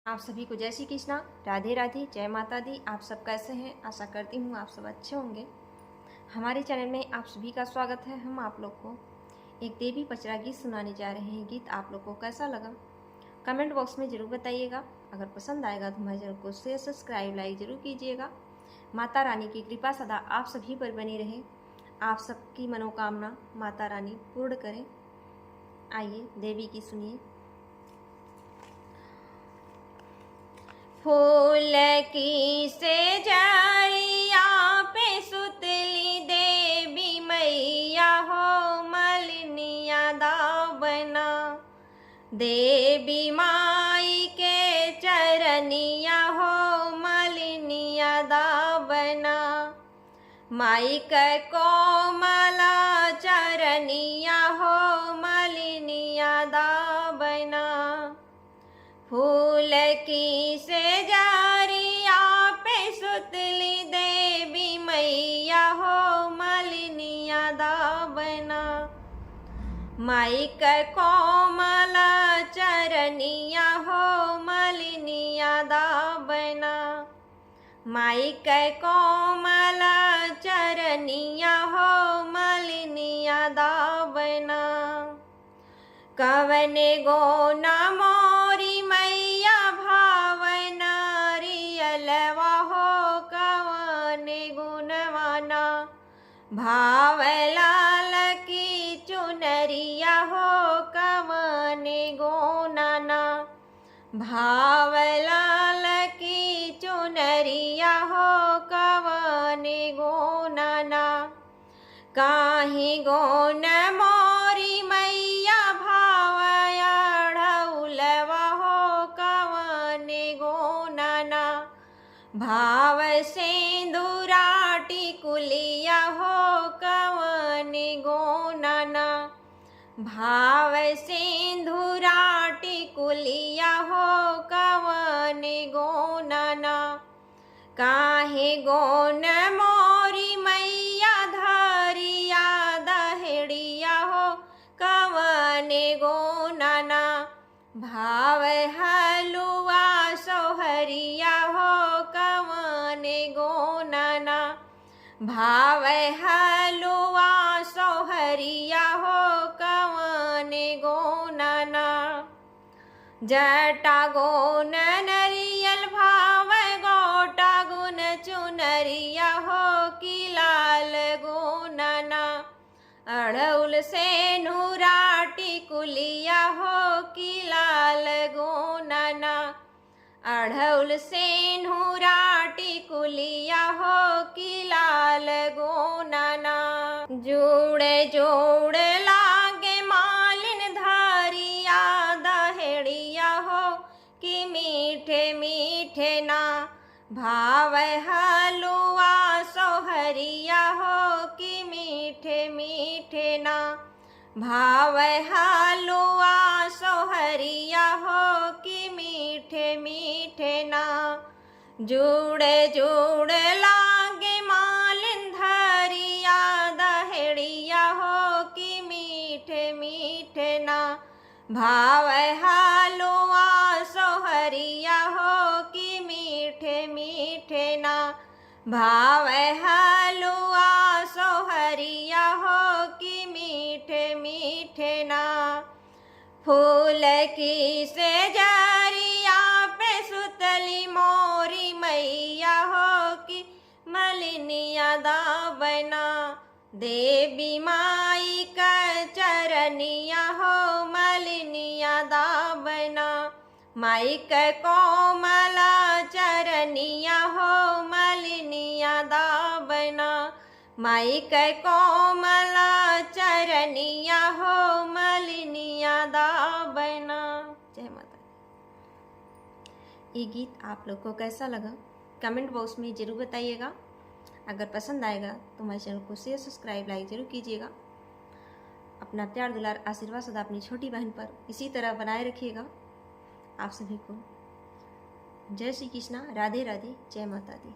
आप सभी को जय श्री कृष्णा, राधे राधे, जय माता दी। आप सब कैसे हैं? आशा करती हूँ आप सब अच्छे होंगे। हमारे चैनल में आप सभी का स्वागत है। हम आप लोग को एक देवी पचरा गीत सुनाने जा रहे हैं। गीत आप लोग को कैसा लगा कमेंट बॉक्स में ज़रूर बताइएगा। अगर पसंद आएगा तो हमारे चैनल को शेयर, सब्सक्राइब, लाइक ज़रूर कीजिएगा। माता रानी की कृपा सदा आप सभी पर बनी रहे। आप सबकी मनोकामना माता रानी पूर्ण करें। आइए देवी की सुनिए। फूल की से जरिया पे सुतली देवी मैया हो, मलिनिया दावना। देवी माई के चरनिया हो, मलिनिया दावना। माई के कोमला चरनिया हो, मलिनिया दावना। फूल की से जरिया पे सुतली देवी मैया हो, मलिनिया दावना। माई के कोमला चरनिया हो, मलिनिया दावना। माई के कोमला चरनिया हो, मलिनिया दावना। कवने गोना मोरी मैया भावना, रियलवा हो कवने गुणवाना। भाव लाल की चुनरिया हो, कवने गोनाना। भाव लाल की चुनरिया हो, कवने गोनाना। काहे गोन मोरी मैया भावया ढौलवा हो, कवने गोनाना। भाव सिंदूराटी कुलिया हो, कवने गोनाना। भाव सिंदूराटी कुलिया हो, कवने गोनाना। काहे गोन मोरी मैया धरिया दहेड़िया हो, कवने गोनाना। भाव हलुआ सोहरिया हो, कवने गोनाना। भाव हलुआ सोहरिया हो, कवने गोनाना। जटा गोन नरियल भाव गोटा गुन चुनरिया हो, कि लाल गोनाना। अड़उल से नूराटी कुलिया हो, कि लाल गोनाना। अड़उल से नूराटी कुलिया हो, कि लाल गोनाना। जोड़े जोड़े लागे मालिन धरिया दहेड़िया हो, कि मीठे मीठे ना। भाव हलुआ सोहरिया हो, कि मीठे मीठे ना। भाव हलुआ सोहरिया हो, कि मीठे मीठे ना। जुड़े जुड़े लागे मालिन धरिया दहेड़िया हो, कि मीठे मीठे ना। भाव हलुआ सोहरिया हो, कि मीठे मीठे ना। भाव हलुआ सोहरिया हो, कि मीठे मीठे ना। फूल की से जरिया पे सुतली मोरी मैया हो, कि मलिनिया दावना। देवी माई का चरनिया हो, मलिनिया दावना। माई के कोमला चरनिया हो, मलिनिया दावना। माई के कोमला चरनिया हो, मलिनिया दावना। जय माता दी। ये गीत आप लोग को कैसा लगा कमेंट बॉक्स में ज़रूर बताइएगा। अगर पसंद आएगा तो हमारे चैनल को शेयर, सब्सक्राइब, लाइक ज़रूर कीजिएगा। अपना प्यार दुलार आशीर्वाद सदा अपनी छोटी बहन पर इसी तरह बनाए रखिएगा। आप सभी को जय श्री कृष्णा, राधे राधे, जय माता दी।